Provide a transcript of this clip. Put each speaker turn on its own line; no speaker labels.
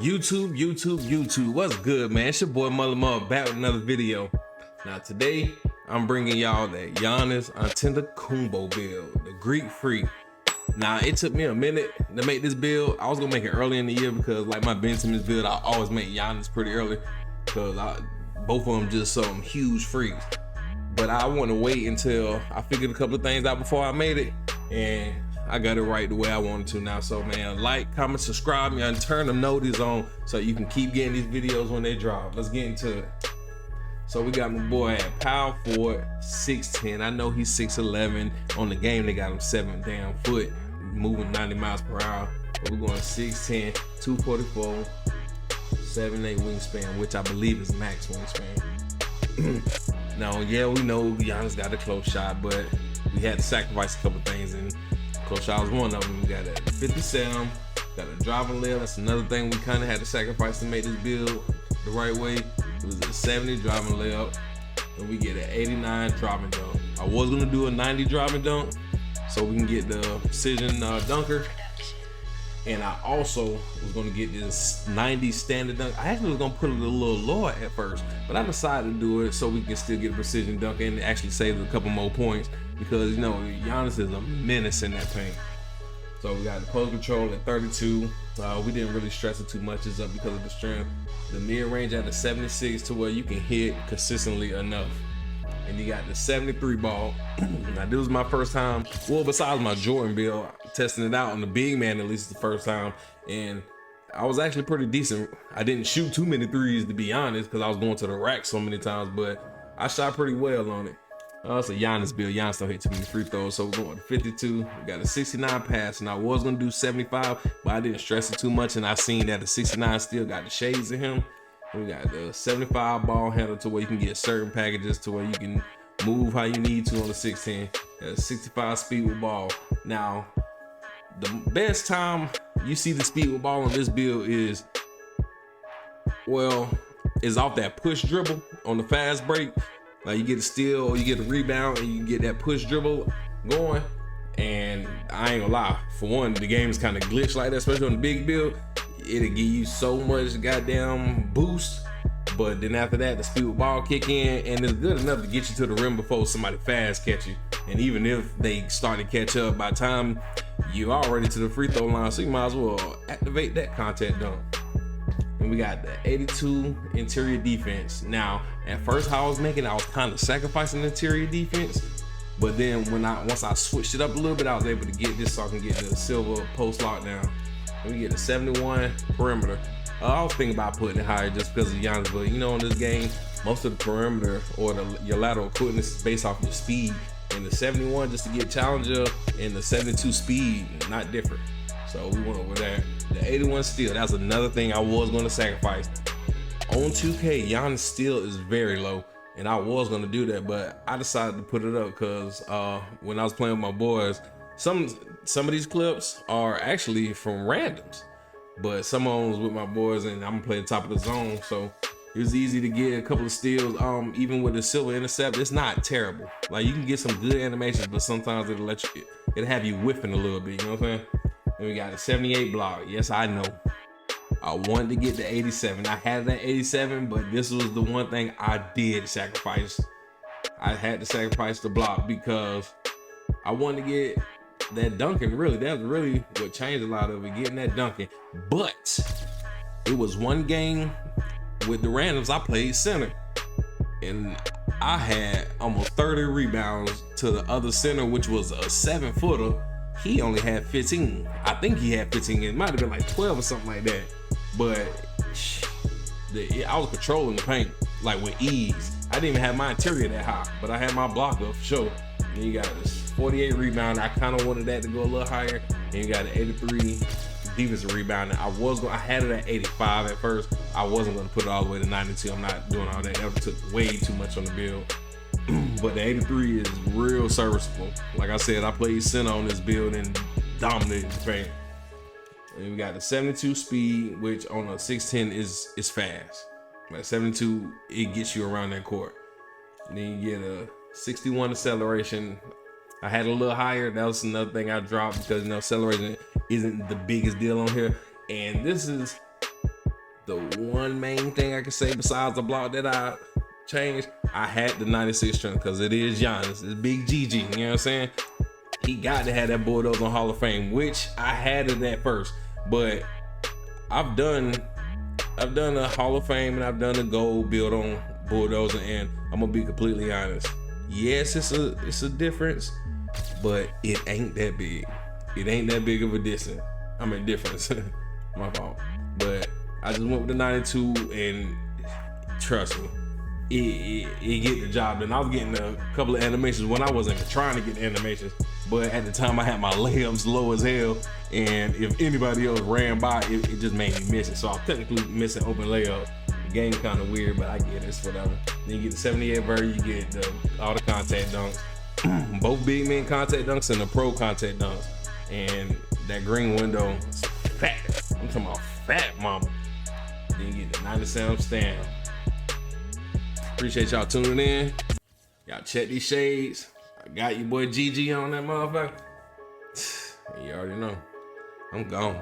YouTube, what's good, man? It's your boy Mother back with another video. Now today, I'm bringing y'all that Giannis Antetokounmpo build, the Greek Freak. Now it took me a minute to make this build. I was gonna make it early in the year because like my Ben Simmons build, I always make Giannis pretty early because both of them just some huge freaks. But I want to wait until I figured a couple of things out before I made it, and I got it right the way I wanted to now. So man, like, comment, subscribe, and turn the notice on so you can keep getting these videos when they drop. Let's get into it. So we got my boy at power forward, 6'10". I know he's 6'11". On the game, they got him 7 damn foot, moving 90 miles per hour. But we're going 6'10", 244, 7'8" wingspan, which I believe is max wingspan. Now, yeah, we know Giannis got a close shot, but we had to sacrifice a couple things, and close shot was one of them. We got a 57, got a driving layup. That's another thing we kind of had to sacrifice to make this build the right way. It was a 70 driving layup, and we get an 89 driving dunk. I was gonna do a 90 driving dunk so we can get the precision dunker, and I also was gonna get this 90 standard dunk. I actually was gonna put it a little lower at first, but I decided to do it so we can still get a precision dunk and actually save a couple more points, because you know Giannis is a menace in that paint. So we got the post control at 32. We didn't really stress it too much. It's up because of the strength. The mid range at the 76 to where you can hit consistently enough. And you got the 73 ball. Now this was my first time, well, besides my Jordan build, testing it out on the big man at least the first time, and I was actually pretty decent. I didn't shoot too many threes, to be honest, because I was going to the rack so many times, but I shot pretty well on it. It's a Giannis build. Giannis don't hit too many free throws, so we're going to 52. We got a 69 pass, and I was gonna do 75, but I didn't stress it too much, and I seen that the 69 still got the shades in him. We got the 75 ball handle to where you can get certain packages to where you can move how you need to on the 6'10". 65 speed with ball. Now, the best time you see the speed with ball on this build is off that push dribble on the fast break. Like you get a steal or you get a rebound and you get that push dribble going. And I ain't gonna lie, for one, the game is kind of glitched like that, especially on the big build. It'll give you so much goddamn boost, but then after that, the speed with ball kick in, and it's good enough to get you to the rim before somebody fast catch you. And even if they start to catch up, by the time you're already to the free throw line, so you might as well activate that contact dunk. And we got the 82 interior defense. Now, at first how I was making, I was kind of sacrificing interior defense, but then once I switched it up a little bit, I was able to get this so I can get the silver post lockdown. And we get a 71 perimeter. I was thinking about putting it higher just because of Giannis, but you know, in this game, most of the perimeter or your lateral quickness is based off your speed. And the 71 just to get challenger, and the 72 speed, not different. So we went over there. The 81 steal, that's another thing I was going to sacrifice. On 2K, Giannis steal is very low, and I was going to do that, but I decided to put it up because when I was playing with my boys, some of these clips are actually from randoms, but some of them was with my boys, and I'm playing top of the zone, so it was easy to get a couple of steals. Even with the silver intercept, it's not terrible. Like you can get some good animations, but sometimes it'll have you whiffing a little bit, you know what I'm saying? And we got a 78 block. Yes, I know. I wanted to get the 87. I had that 87, but this was the one thing I did sacrifice. I had to sacrifice the block because I wanted to get that dunking. Really, that was really what changed a lot of it, getting that dunking. But it was one game with the randoms, I played center, and I had almost 30 rebounds to the other center, which was a 7-footer. He only had 15. I think he had 15. It might have been like 12 or something like that. But I was controlling the paint like with ease. I didn't even have my interior that high, but I had my block up for sure. Then you got this 48 rebound. I kind of wanted that to go a little higher. And you got an 83 defensive rebound. I had it at 85 at first. I wasn't going to put it all the way to 92. I'm not doing all that. That took way too much on the build. But the 83 is real serviceable. Like I said, I played center on this build and dominated the paint. And we got the 72 speed, which on a 6'10" is fast. Like 72, it gets you around that court. And then you get a 61 acceleration. I had a little higher. That was another thing I dropped because, you know, acceleration isn't the biggest deal on here. And this is the one main thing I can say besides the block that I changed, I had the 96 strength because it is Giannis. It's Big GG, you know what I'm saying? He got to have that Bulldozer Hall of Fame, which I had it at first. But I've done a Hall of Fame and I've done a gold build on Bulldozer, and I'm gonna be completely honest. Yes, it's a difference, but it ain't that big. It ain't that big of a difference. My fault. But I just went with the 92, and trust me, it get the job done. I was getting a couple of animations when I wasn't even trying to get the animations, but at the time I had my layups low as hell, and if anybody else ran by, it just made me miss it. So I'm technically missing open layup. The game kind of weird, but I get it. It's whatever. Then you get the 78 version, you get all the contact dunks, both big men contact dunks and the pro contact dunks, and that green window is fat. I'm talking about fat, mama. Then you get the 97 stand. Appreciate y'all tuning in. Y'all check these shades. I got your boy GG on that motherfucker. You already know. I'm gone.